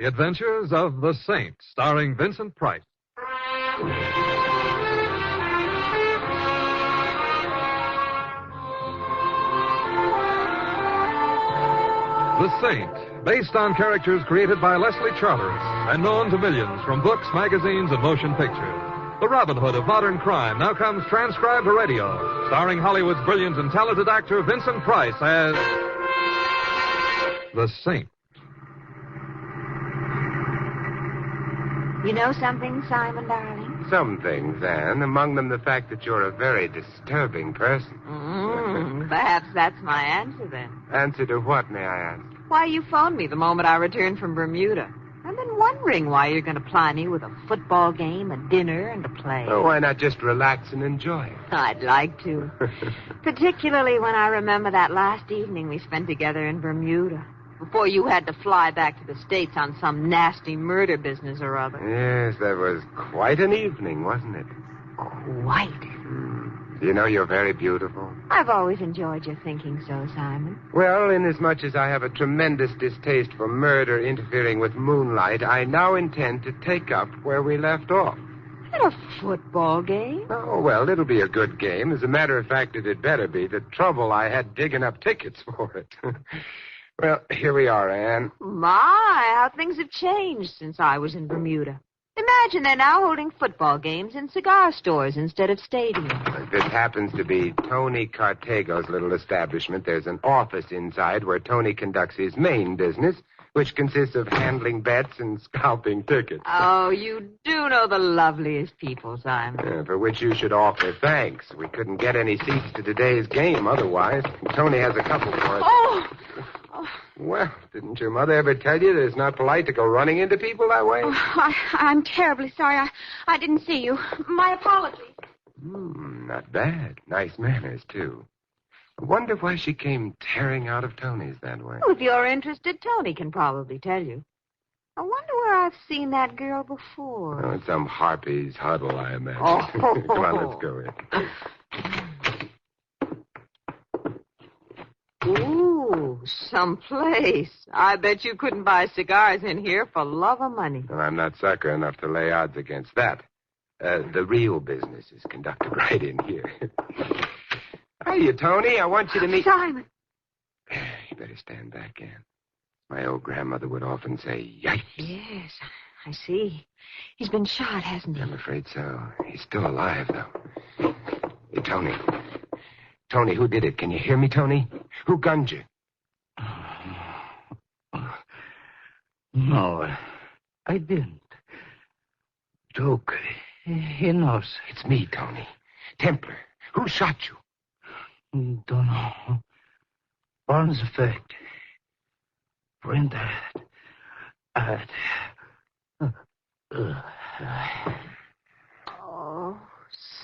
The Adventures of the Saint, starring Vincent Price. The Saint, based on characters created by Leslie Charteris and known to millions from books, magazines, and motion pictures. The Robin Hood of modern crime now comes transcribed to radio, starring Hollywood's brilliant and talented actor Vincent Price as the Saint. You know something, Simon, darling? Some things, Anne. Among them the fact that you're a very disturbing person. Perhaps that's my answer, then. Answer to what, may I ask? Why you phoned me the moment I returned from Bermuda. I've been wondering why you're going to ply me with a football game, a dinner, and a play. Oh, why not just relax and enjoy it? I'd like to. Particularly when I remember that last evening we spent together in Bermuda. Before you had to fly back to the States on some nasty murder business or other. Yes, that was quite an evening, wasn't it? Quite. You know, you're very beautiful. I've always enjoyed your thinking so, Simon. Well, inasmuch as I have a tremendous distaste for murder interfering with moonlight, I now intend to take up where we left off. At a football game? Oh, well, it'll be a good game. As a matter of fact, it had better be. The trouble I had digging up tickets for it. Well, here we are, Anne. My, how things have changed since I was in Bermuda. Imagine they're now holding football games in cigar stores instead of stadiums. This happens to be Tony Cartago's little establishment. There's an office inside where Tony conducts his main business, which consists of handling bets and scalping tickets. Oh, you do know the loveliest people, Simon. For which you should offer thanks. We couldn't get any seats to today's game otherwise. Tony has a couple for us. Oh! Well, didn't your mother ever tell you that it's not polite to go running into people that way? Oh, I'm terribly sorry. I didn't see you. My apologies. Not bad. Nice manners, too. I wonder why she came tearing out of Tony's that way. Well, if you're interested, Tony can probably tell you. I wonder where I've seen that girl before. Oh, it's some harpy's huddle, I imagine. Oh. Come on, let's go in. Ooh, someplace. I bet you couldn't buy cigars in here for love or money. Well, I'm not sucker enough to lay odds against that. The real business is conducted right in here. Hiya, Tony. I want you to meet... Simon. You better stand back, Anne. My old grandmother would often say, yikes. Yes, I see. He's been shot, hasn't he? I'm afraid so. He's still alive, though. Hey, Tony. Tony, who did it? Can you hear me, Tony? Who gunned you? No, I didn't. Duke, he knows. It's me, Tony. Templar. Who shot you? Don't know. Burns effect. Printer. Oh,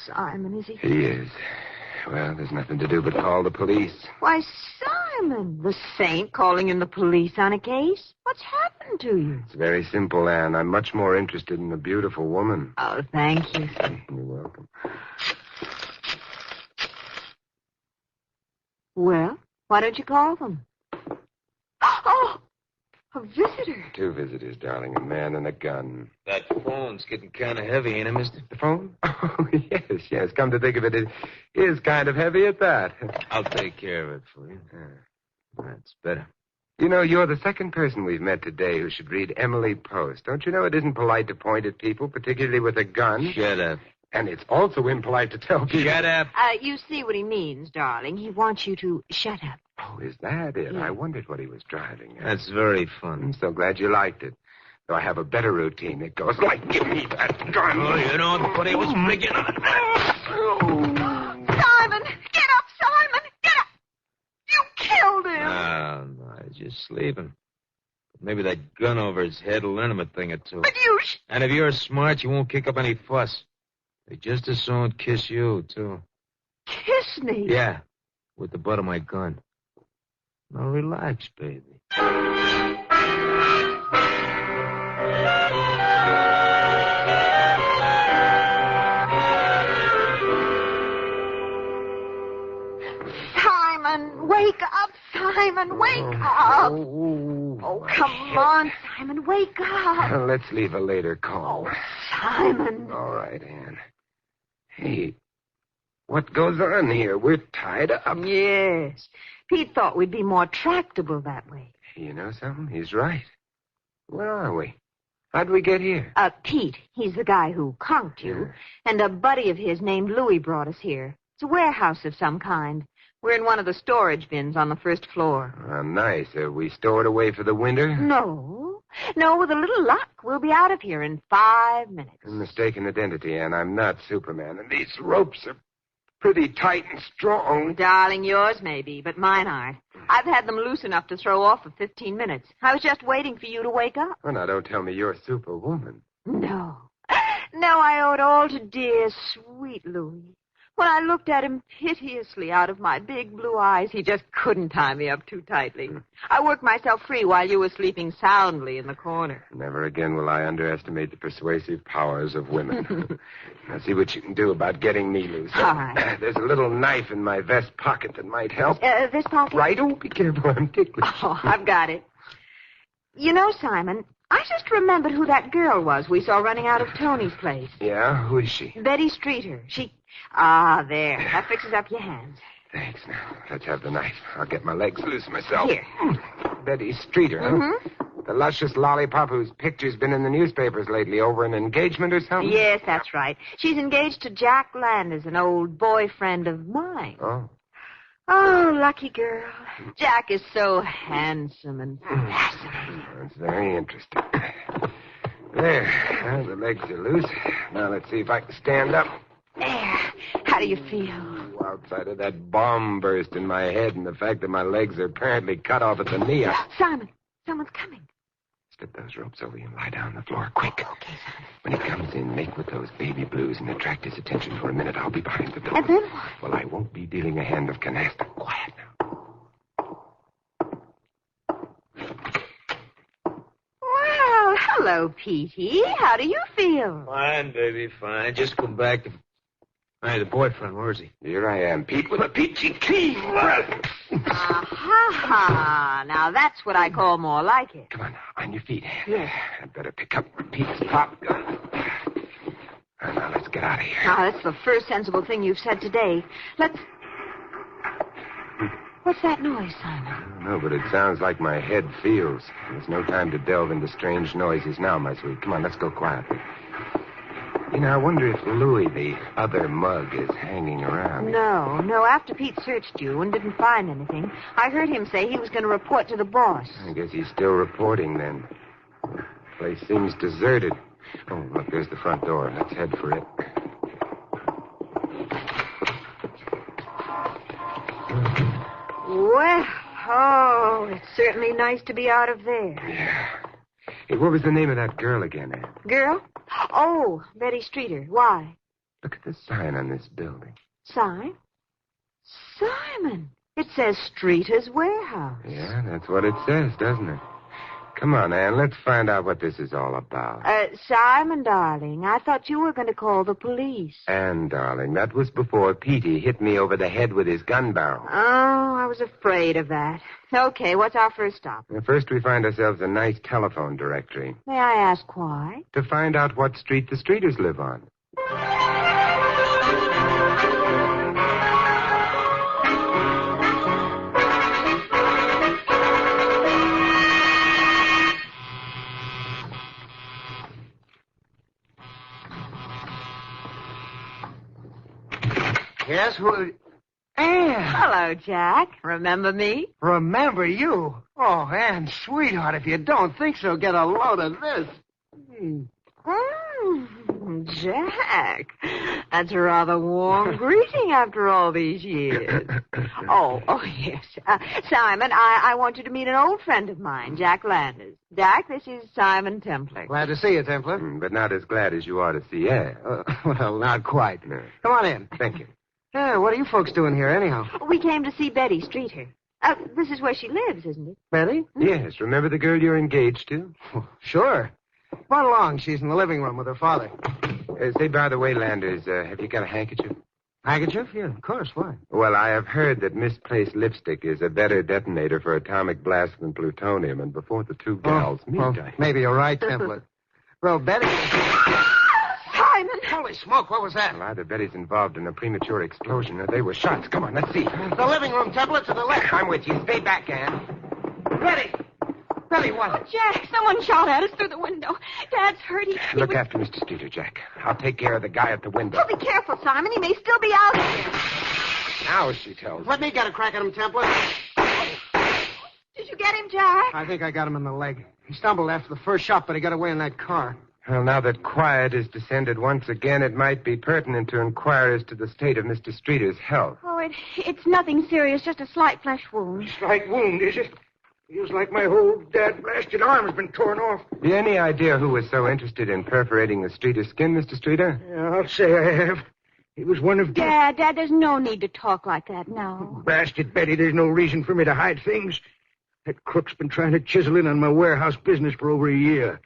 Simon, is he? He is. Well, there's nothing to do but call the police. Why, Simon, the saint calling in the police on a case? What's happened to you? It's very simple, Anne. I'm much more interested in a beautiful woman. Oh, thank you. You're welcome. Well, why don't you call them? Oh, a visitor. 2 visitors, darling. A man and a gun. That phone's getting kind of heavy, ain't it, mister? The phone? Oh, yes. Come to think of it, it is kind of heavy at that. I'll take care of it for you. That's better. You know, you're the second person we've met today who should read Emily Post. Don't you know it isn't polite to point at people, particularly with a gun? Shut up. And it's also impolite to tell people... Shut up. You see what he means, darling. He wants you to shut up. Oh, is that it? Yeah. I wondered what he was driving at. That's very fun. I'm so glad you liked it. Though I have a better routine. It goes like, give me that gun. Oh, you know, the funny was beginning. Simon! Get up, Simon! Get up! You killed him! No, he's just sleeping. Maybe that gun over his head will learn him a thing or two. But you... And if you're smart, you won't kick up any fuss. They just as soon kiss you, too. Kiss me? Yeah, with the butt of my gun. Now relax, baby. Simon, wake up, Simon. Simon, wake up. Oh, come on, Simon, wake up. Let's leave a later call. Oh, Simon. All right, Ann. Hey, what goes on here? We're tied up. Yes. Pete thought we'd be more tractable that way. You know something? He's right. Where are we? How'd we get here? Pete, he's the guy who conked you. And a buddy of his named Louis brought us here. It's a warehouse of some kind. We're in one of the storage bins on the first floor. Oh, nice. Are we stored away for the winter? No, with a little luck, we'll be out of here in 5 minutes. Mistaken identity, Ann. I'm not Superman. And these ropes are pretty tight and strong. Darling, yours may be, but mine aren't. I've had them loose enough to throw off for 15 minutes. I was just waiting for you to wake up. Well, now, don't tell me you're Superwoman. No, I owe it all to dear, sweet Louis. When I looked at him piteously out of my big blue eyes, he just couldn't tie me up too tightly. I worked myself free while you were sleeping soundly in the corner. Never again will I underestimate the persuasive powers of women. Now, see what you can do about getting me loose. All right. There's a little knife in my vest pocket that might help. This pocket? Right? Oh, be careful. I'm ticklish. Oh, I've got it. You know, Simon, I just remembered who that girl was we saw running out of Tony's place. Yeah? Who is she? Betty Streeter. There. That fixes up your hands. Thanks. Now, let's have the knife. I'll get my legs loose myself. Here. Betty Streeter, huh? Mm-hmm. The luscious lollipop whose picture's been in the newspapers lately over an engagement or something? Yes, that's right. She's engaged to Jack Landers, an old boyfriend of mine. Oh. Oh, lucky girl. Jack is so handsome and fascinating. That's very interesting. There. Now the legs are loose. Now let's see if I can stand up. There. How do you feel? Outside of that bomb burst in my head and the fact that my legs are apparently cut off at the knee, Simon, someone's coming. Slip those ropes over you and lie down on the floor, quick. Okay, Simon. When he comes in, make with those baby blues and attract his attention for a minute. I'll be behind the door. And then what? Well, I won't be dealing a hand of canasta. Quiet now. Well, hello, Petey. How do you feel? Fine, baby, fine. Just come back to... Hey, the boyfriend, where is he? Here I am, Pete, with a peachy keen. Aha! Now that's what I call more like it. Come on, on your feet. Yes. I'd better pick up Pete's pop gun. Now, let's get out of here. Now, that's the first sensible thing you've said today. What's that noise, Simon? I don't know, but it sounds like my head feels. There's no time to delve into strange noises now, my sweet. Come on, let's go quietly. You know, I wonder if Louis, the other mug, is hanging around. No. After Pete searched you and didn't find anything, I heard him say he was going to report to the boss. I guess he's still reporting, then. The place seems deserted. Oh, look, there's the front door. Let's head for it. Well, it's certainly nice to be out of there. Yeah. Hey, what was the name of that girl again, Ann? Girl? Oh, Betty Streeter. Why? Look at the sign on this building. Sign? Simon, it says Streeter's Warehouse. Yeah, that's what it says, doesn't it? Come on, Ann, let's find out what this is all about. Simon, darling, I thought you were going to call the police. Ann, darling, that was before Petey hit me over the head with his gun barrel. Oh, I was afraid of that. Okay, what's our first stop? First, we find ourselves a nice telephone directory. May I ask why? To find out what street the Streeters live on. Yes, who... Ann! Hello, Jack. Remember me? Remember you? Oh, Ann, sweetheart, if you don't think so, get a load of this. Jack. That's a rather warm greeting after all these years. Oh, yes. Simon, I want you to meet an old friend of mine, Jack Landers. Jack, this is Simon Templar. Glad to see you, Templar. But not as glad as you are to see Ann. Well, not quite. No. Come on in. Thank you. Yeah, what are you folks doing here, anyhow? We came to see Betty Streeter. This is where she lives, isn't it? Betty? Yes, remember the girl you're engaged to? Sure. Come on along. She's in the living room with her father. Say, by the way, Landers, have you got a handkerchief? Handkerchief? Yeah, of course. Why? Well, I have heard that misplaced lipstick is a better detonator for atomic blast than plutonium, and before the two gals meet, maybe you're right, Templar. Well, Betty... Simon! Holy smoke, what was that? Well, either Betty's involved in a premature explosion or they were shots. Come on, let's see. The living room, Templar, to the left. I'm with you. Stay back, Ann. Betty! Betty, what? Oh, Jack, someone shot at us through the window. Dad's hurt. Look after Mr. Streeter, Jack. I'll take care of the guy at the window. Oh, be careful, Simon. He may still be out here. Now she tells. Let me get a crack at him, Templar. Did you get him, Jack? I think I got him in the leg. He stumbled after the first shot, but he got away in that car. Well, now that quiet has descended once again, it might be pertinent to inquire as to the state of Mr. Streeter's health. Oh, it's nothing serious, just a slight flesh wound. Slight wound, is it? Feels like my whole dad-blasted arm's been torn off. Have you any idea who was so interested in perforating the Streeter skin, Mr. Streeter? Yeah, I'll say I have. He was one of... Dad, there's no need to talk like that now. Blasted Betty, there's no reason for me to hide things. That crook's been trying to chisel in on my warehouse business for over a year.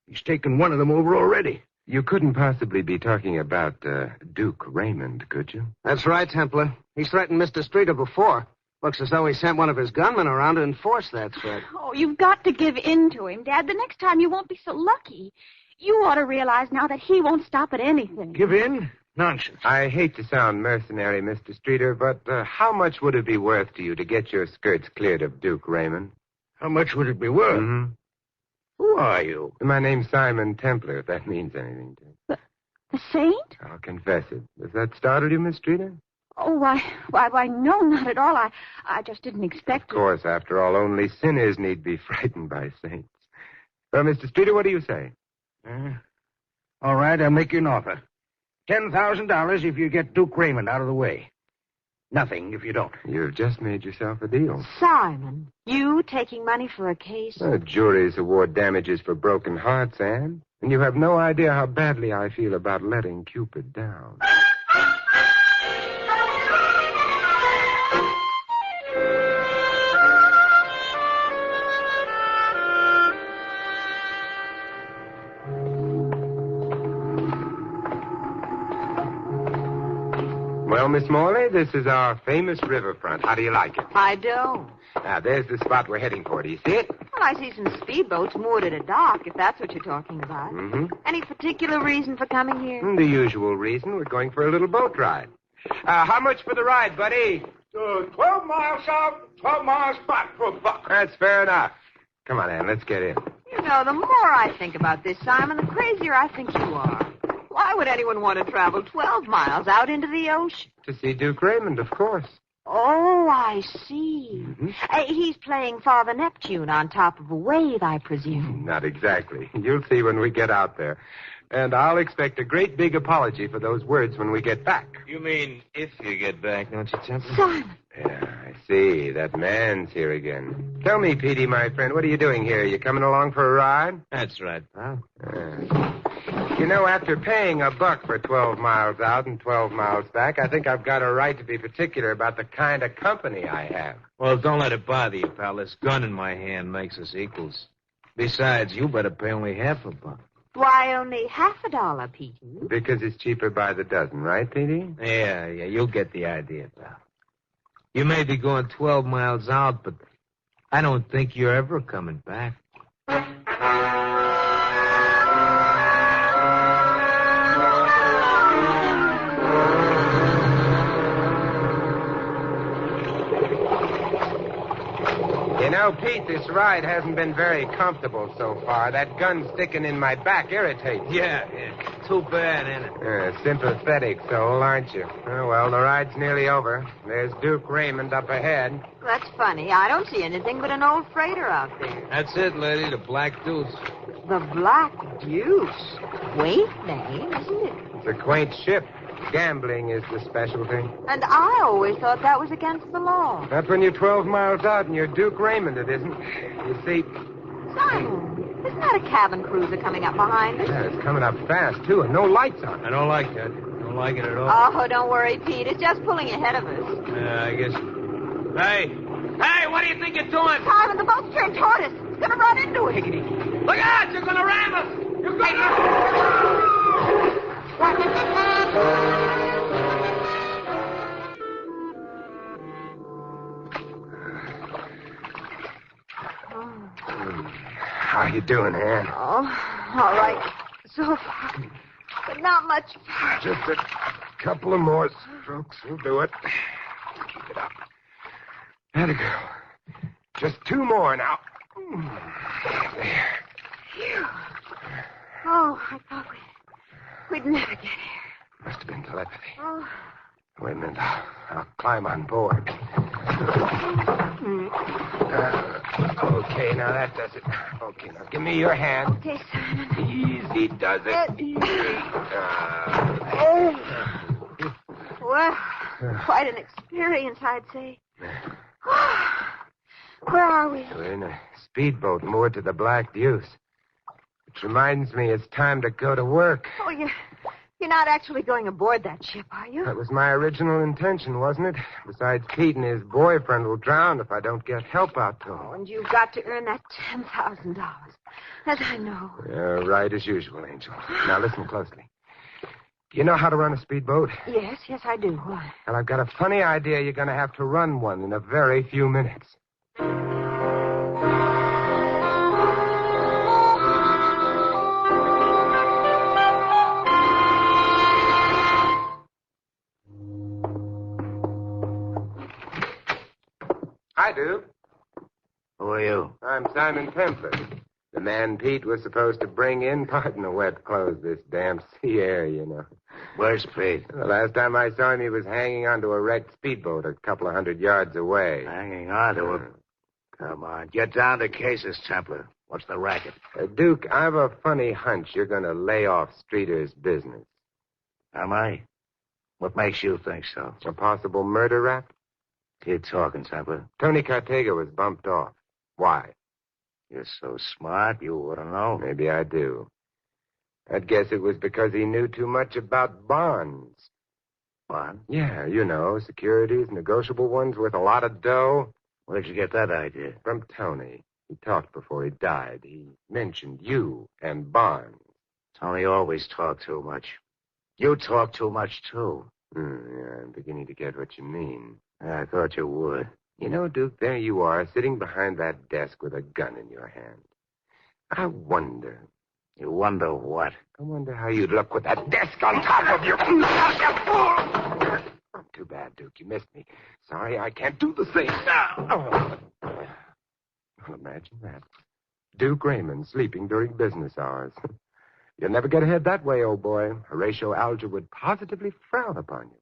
He's taken one of them over already. You couldn't possibly be talking about Duke Raymond, could you? That's right, Templar. He's threatened Mr. Streeter before. Looks as though he sent one of his gunmen around to enforce that threat. Oh, you've got to give in to him, Dad. The next time you won't be so lucky. You ought to realize now that he won't stop at anything. Give in? Nonsense. I hate to sound mercenary, Mr. Streeter, but how much would it be worth to you to get your skirts cleared of Duke Raymond? How much would it be worth? Mm-hmm. Who are you? My name's Simon Templar, if that means anything to you. The saint? I'll confess it. Does that startle you, Miss Streeter? Oh, why, no, not at all. I just didn't expect it. Of course, after all, only sinners need be frightened by saints. Well, Mr. Streeter, what do you say? All right, I'll make you an offer. $10,000 if you get Duke Raymond out of the way. Nothing if you don't. You've just made yourself a deal. Simon, you taking money for a case? Juries award damages for broken hearts, Anne. And you have no idea how badly I feel about letting Cupid down. Well, Miss Morley, this is our famous riverfront. How do you like it? I don't. Now, there's the spot we're heading for. Do you see it? Well, I see some speedboats moored at a dock, if that's what you're talking about. Mm-hmm. Any particular reason for coming here? The usual reason. We're going for a little boat ride. How much for the ride, buddy? 12 miles south, 12 miles back for $1. That's fair enough. Come on, Ann, let's get in. You know, the more I think about this, Simon, the crazier I think you are. Why would anyone want to travel 12 miles out into the ocean? To see Duke Raymond, of course. Oh, I see. Mm-hmm. He's playing Father Neptune on top of a wave, I presume. Not exactly. You'll see when we get out there. And I'll expect a great big apology for those words when we get back. You mean if you get back, don't you, Templar? Simon. Yeah, I see. That man's here again. Tell me, Petey, my friend, what are you doing here? You coming along for a ride? That's right, pal. You know, after paying $1 for 12 miles out and 12 miles back, I think I've got a right to be particular about the kind of company I have. Well, don't let it bother you, pal. This gun in my hand makes us equals. Besides, you better pay only $50. Why only $50, Petey? Because it's cheaper by the dozen, right, Petey? Yeah, you'll get the idea, pal. You may be going 12 miles out, but I don't think you're ever coming back. You know, Pete, this ride hasn't been very comfortable so far. That gun sticking in my back irritates. Yeah. Too bad, ain't it? Sympathetic soul, aren't you? Oh, well, the ride's nearly over. There's Duke Raymond up ahead. That's funny. I don't see anything but an old freighter out there. That's it, lady, the Black Deuce. The Black Deuce. Quaint name, isn't it? It's a quaint ship. Gambling is the specialty. And I always thought that was against the law. Not when you're 12 miles out and you're Duke Raymond, it isn't. You see... Simon, isn't that a cabin cruiser coming up behind us? Yeah, it's coming up fast, too, and no lights on it. I don't like that. Don't like it at all. Oh, don't worry, Pete. It's just pulling ahead of us. Yeah, I guess... Hey, what do you think you're doing? Simon, the boat's turned toward us. It's going to run into us. Look out! You're going to ram us! You're going to... How you doing, Ann? Oh, all right. So far. But not much farther. Just a couple of more strokes will do it. Keep it up. Atta girl. Just 2 more now. There. Phew. Oh, I thought we'd never get here. Must have been telepathy. Oh. Wait a minute. I'll climb on board. Okay, now that does it. Okay, now give me your hand. Okay, Simon. Easy does it. Easy. Well, quite an experience, I'd say. Where are we? We're in a speedboat moored to the Black Deuce. Which reminds me it's time to go to work. Oh, you're not actually going aboard that ship, are you? That was my original intention, wasn't it? Besides, Pete and his boyfriend will drown if I don't get help out to Oh, them. and you've got to earn that $10,000. As I know. Right as usual, Angel. Now listen closely. Do you know how to run a speedboat? Yes, I do. Why? Well, I've got a funny idea you're going to have to run one in a very few minutes. Hi, Duke. Who are you? I'm Simon Templar. The man Pete was supposed to bring in. Pardon the wet clothes, this damn sea air, you know. Where's Pete? The last time I saw him, he was hanging onto a wrecked speedboat a couple of 100 yards away. Hanging on to him. Come on, get down to cases, Templar. What's the racket? Duke, I've a funny hunch you're going to lay off Streeter's business. Am I? What makes you think so? A possible murder rap? Keep talking, Templar. Tony Cartega was bumped off. Why? You're so smart, you ought to know. Maybe I do. I'd guess it was because he knew too much about bonds. What? Yeah, you know, securities, negotiable ones worth a lot of dough. Where'd you get that idea? From Tony. He talked before he died. He mentioned you and bonds. Tony always talked too much. You talk too much, too. Yeah, I'm beginning to get what you mean. I thought you would. You know, Duke, there you are, sitting behind that desk with a gun in your hand. I wonder. You wonder what? I wonder how you'd look with that desk on top of you. Too bad, Duke. You missed me. Sorry, I can't do the same now. Well, imagine that. Duke Raymond sleeping during business hours. You'll never get ahead that way, old boy. Horatio Alger would positively frown upon you.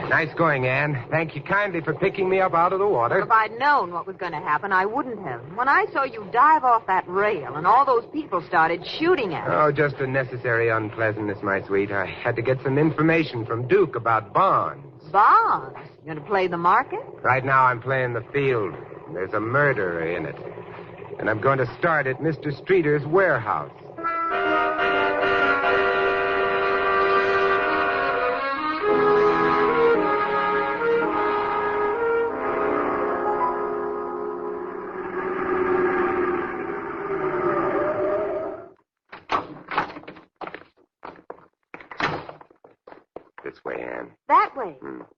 Nice going, Anne. Thank you kindly for picking me up out of the water. If I'd known what was going to happen, I wouldn't have. When I saw you dive off that rail and all those people started shooting at us. Oh, just a necessary unpleasantness, my sweet. I had to get some information from Duke about bonds. Bonds? You going to play the market? Right now I'm playing the field. There's a murderer in it. And I'm going to start at Mr. Streeter's warehouse. This way, Anne. That way.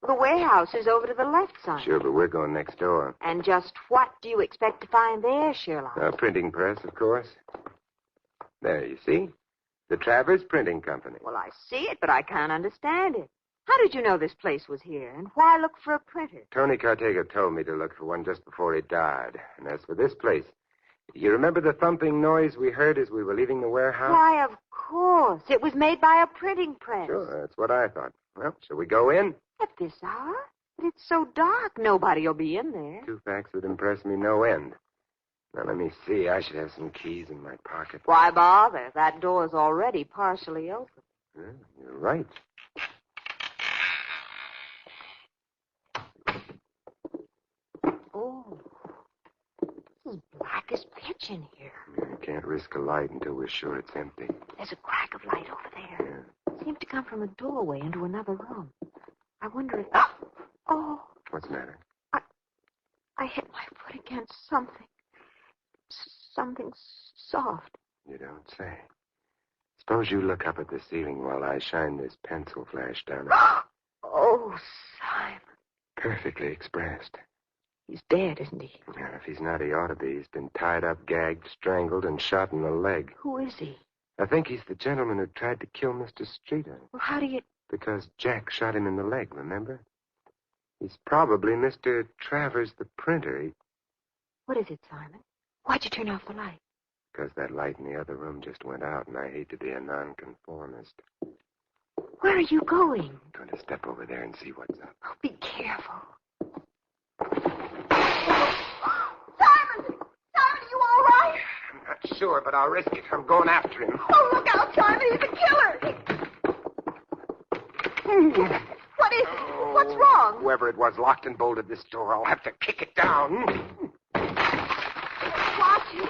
The warehouse is over to the left side. Sure, but we're going next door. And just what do you expect to find there, Sherlock? A printing press, of course. There, you see? The Travers Printing Company. Well, I see it, but I can't understand it. How did you know this place was here, and why look for a printer? Tony Cartega told me to look for one just before he died. And as for this place, you remember the thumping noise we heard as we were leaving the warehouse? Why, of course. It was made by a printing press. Sure, that's what I thought. Well, shall we go in? At this hour? But it's so dark, nobody will be in there. Two facts that impress me no end. Now, let me see. I should have some keys in my pocket. Why bother? That door's already partially open. Yeah, you're right. Oh, this is black as pitch in here. You can't risk a light until we're sure it's empty. There's a crack of light over there. It seemed to come from a doorway into another room. I wonder if... Oh! What's the matter? I hit my foot against something. Something soft. You don't say. Suppose you look up at the ceiling while I shine this pencil flash down it. Oh, Simon. Perfectly expressed. He's dead, isn't he? And if he's not, he ought to be. He's been tied up, gagged, strangled, and shot in the leg. Who is he? I think he's the gentleman who tried to kill Mr. Streeter. Well, how do you... Because Jack shot him in the leg, remember? He's probably Mr. Travers, the printer. What is it, Simon? Why'd you turn off the light? Because that light in the other room just went out, and I hate to be a nonconformist. Where are you going? I'm going to step over there and see what's up. Oh, be careful. Simon! Simon, are you all right? I'm not sure, but I'll risk it. I'm going after him. Oh, look out, Simon. He's a killer. What is it? What's wrong? Whoever it was locked and bolted this door. I'll have to kick it down. Watch it.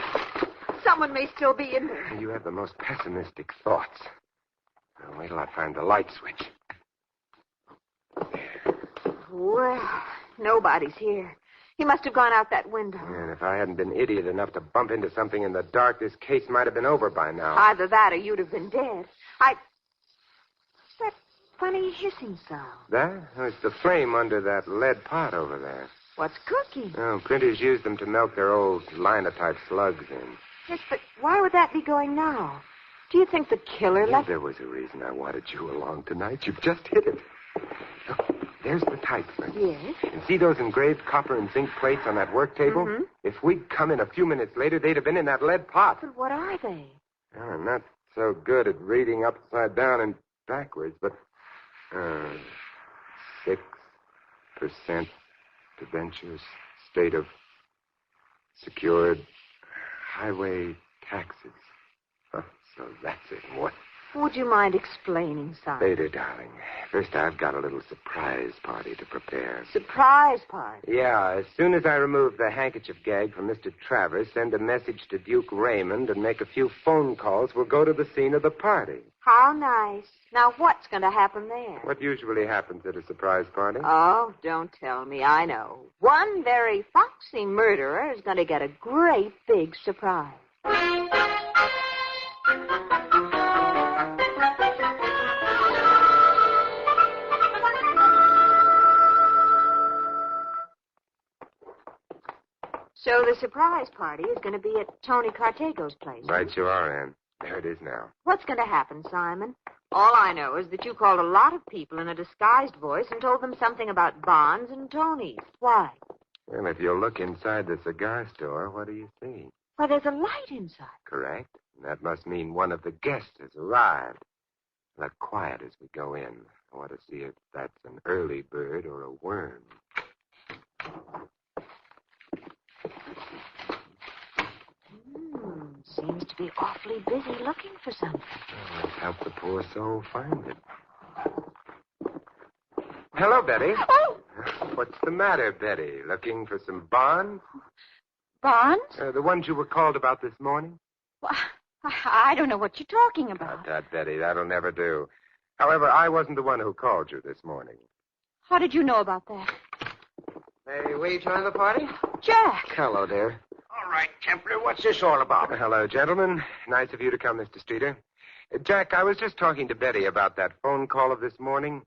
Someone may still be in there. You have the most pessimistic thoughts. Now, wait till I find the light switch. Well, nobody's here. He must have gone out that window. And if I hadn't been idiot enough to bump into something in the dark, this case might have been over by now. Either that or you'd have been dead. That funny hissing sound. That? Oh, it's the flame under that lead pot over there. What's cooking? Oh, printers use them to melt their old linotype slugs in. Yes, but why would that be going now? Do you think the killer left... There was a reason I wanted you along tonight. You've just hit it. Look, there's the type print. Yes? And see those engraved copper and zinc plates on that work table? Mm-hmm. If we'd come in a few minutes later, they'd have been in that lead pot. But what are they? Well, I'm not so good at reading upside down and backwards, but 6% debentures, state of secured highway taxes. Huh, so that's it. What? Would you mind explaining, Simon? Later, darling. First, I've got a little surprise party to prepare. Surprise party? Yeah, as soon as I remove the handkerchief gag from Mr. Travers, send a message to Duke Raymond and make a few phone calls, we'll go to the scene of the party. How nice. Now, what's going to happen there? What usually happens at a surprise party? Oh, don't tell me. I know. One very foxy murderer is going to get a great big surprise. So the surprise party is going to be at Tony Cartago's place. Right you are, Ann. There it is now. What's going to happen, Simon? All I know is that you called a lot of people in a disguised voice and told them something about Bonds and Tony's. Why? Well, if you'll look inside the cigar store, what do you see? Well, there's a light inside. Correct. And that must mean one of the guests has arrived. Look quiet as we go in. I want to see if that's an early bird or a worm. Seems to be awfully busy looking for something. Let's help the poor soul find it. Hello, Betty. Oh! What's the matter, Betty? Looking for some bonds? Bonds? The ones you were called about this morning? Well, I don't know what you're talking about. Betty, that'll never do. However, I wasn't the one who called you this morning. How did you know about that? Hey, will you join the party? Jack. Hello, dear. All right, Templar, what's this all about? Hello, gentlemen. Nice of you to come, Mr. Streeter. Jack, I was just talking to Betty about that phone call of this morning.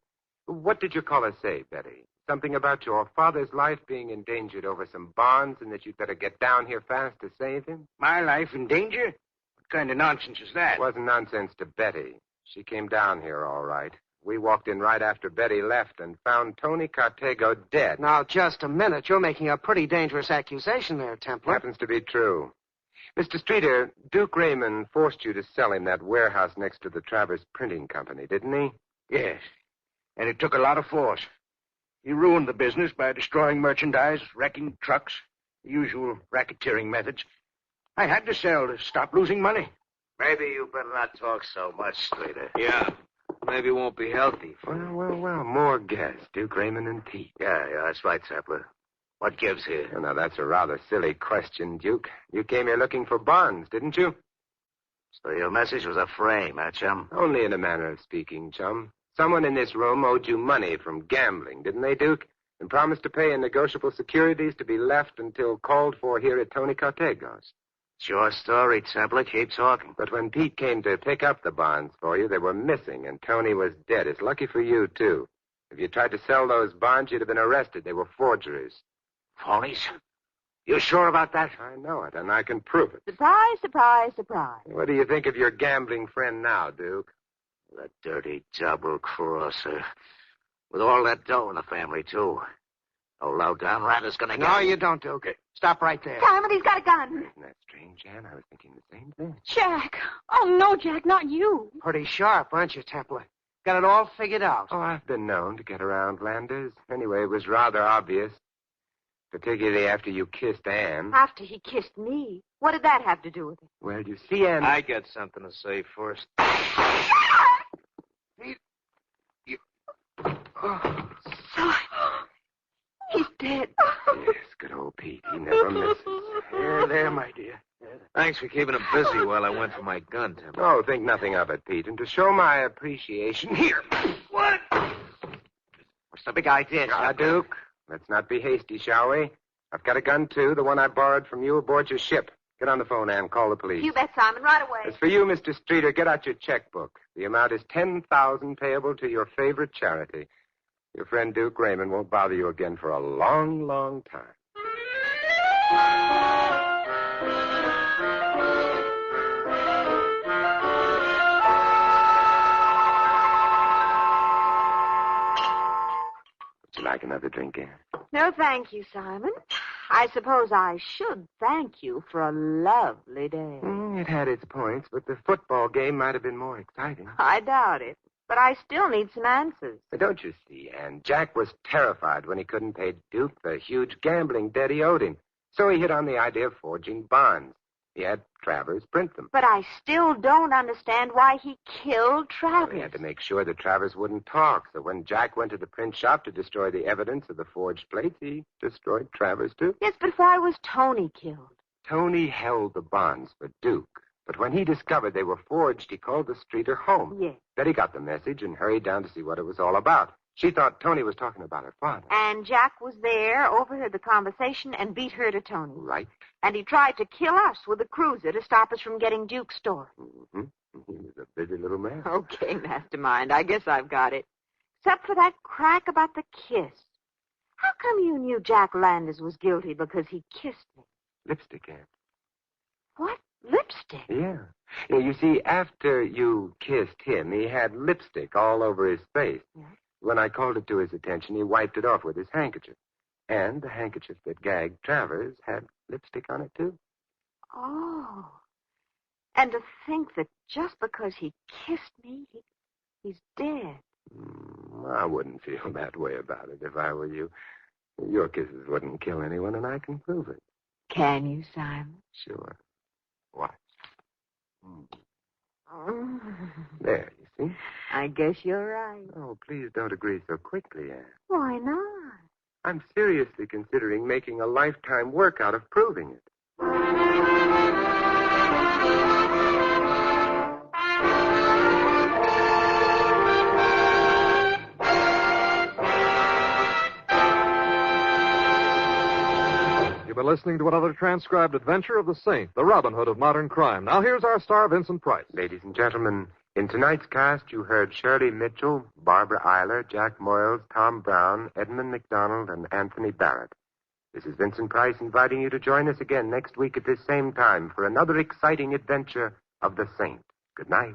What did your caller say, Betty? Something about your father's life being endangered over some bonds and that you'd better get down here fast to save him? My life in danger? What kind of nonsense is that? It wasn't nonsense to Betty. She came down here all right. We walked in right after Betty left and found Tony Cartago dead. Now, just a minute. You're making a pretty dangerous accusation there, Templar. Happens to be true. Mr. Streeter, Duke Raymond forced you to sell him that warehouse next to the Travers Printing Company, didn't he? Yes. And it took a lot of force. He ruined the business by destroying merchandise, wrecking trucks, the usual racketeering methods. I had to sell to stop losing money. Maybe you better not talk so much, Streeter. Yeah. Maybe it won't be healthy. Well. More guests. Duke Raymond and Pete. Yeah, that's right, Templar. What gives here? Well, now, that's a rather silly question, Duke. You came here looking for bonds, didn't you? So your message was a frame, huh, chum? Only in a manner of speaking, chum. Someone in this room owed you money from gambling, didn't they, Duke? And promised to pay in negotiable securities to be left until called for here at Tony Cartago's. It's your story, Templar. Keep talking. But when Pete came to pick up the bonds for you, they were missing, and Tony was dead. It's lucky for you, too. If you tried to sell those bonds, you'd have been arrested. They were forgeries. Phonies? You sure about that? I know it, and I can prove it. Surprise, surprise, surprise. What do you think of your gambling friend now, Duke? The dirty double-crosser. With all that dough in the family, too. No low-down rat is gonna get... No, you don't, Duke. Stop right there. Simon, he's got a gun. Isn't that strange, Ann? I was thinking the same thing. Jack. Oh, no, Jack, not you. Pretty sharp, aren't you, Templar? Got it all figured out. Oh, I've been known to get around Landers. Anyway, it was rather obvious. Particularly after you kissed Ann. After he kissed me. What did that have to do with it? Well, you see, Ann... I got something to say first. Simon. He's dead. Yes, good old Pete. He never misses. There, my dear. Thanks for keeping him busy while I went for my gun, Templar. Oh, think nothing of it, Pete. And to show my appreciation... Here. What? What's the big idea, Duke, let's not be hasty, shall we? I've got a gun, too, the one I borrowed from you aboard your ship. Get on the phone, Ann. Call the police. You bet, Simon, right away. As for you, Mr. Streeter, get out your checkbook. The amount is $10,000 payable to your favorite charity. Your friend Duke Raymond won't bother you again for a long, long time. Would you like another drink, Ann? No, thank you, Simon. I suppose I should thank you for a lovely day. It had its points, but the football game might have been more exciting. I doubt it. But I still need some answers. But don't you see, Ann? Jack was terrified when he couldn't pay Duke the huge gambling debt he owed him. So he hit on the idea of forging bonds. He had Travers print them. But I still don't understand why he killed Travers. Well, he had to make sure that Travers wouldn't talk. So when Jack went to the print shop to destroy the evidence of the forged plates, he destroyed Travers, too. Yes, but why was Tony killed? Tony held the bonds for Duke. But when he discovered they were forged, he called the Streeter home. Yes. Betty got the message and hurried down to see what it was all about. She thought Tony was talking about her father. And Jack was there, overheard the conversation, and beat her to Tony. Right. And he tried to kill us with a cruiser to stop us from getting Duke's story. Mm-hmm. He was a busy little man. Okay, mastermind. I guess I've got it. Except for that crack about the kiss. How come you knew Jack Landers was guilty because he kissed me? Lipstick, Ann. What? Lipstick? Yeah. You see, after you kissed him, he had lipstick all over his face. Yeah. When I called it to his attention, he wiped it off with his handkerchief. And the handkerchief that gagged Travers had lipstick on it, too. Oh. And to think that just because he kissed me, he's dead. I wouldn't feel that way about it if I were you. Your kisses wouldn't kill anyone, and I can prove it. Can you, Simon? Sure. Watch. Mm. There, you see? I guess you're right. Oh, please don't agree so quickly, Ann. Why not? I'm seriously considering making a lifetime work out of proving it. You've been listening to another transcribed adventure of the Saint, the Robin Hood of modern crime. Now here's our star, Vincent Price. Ladies and gentlemen, in tonight's cast, you heard Shirley Mitchell, Barbara Eiler, Jack Moyles, Tom Brown, Edmund McDonald, and Anthony Barrett. This is Vincent Price inviting you to join us again next week at this same time for another exciting adventure of the Saint. Good night.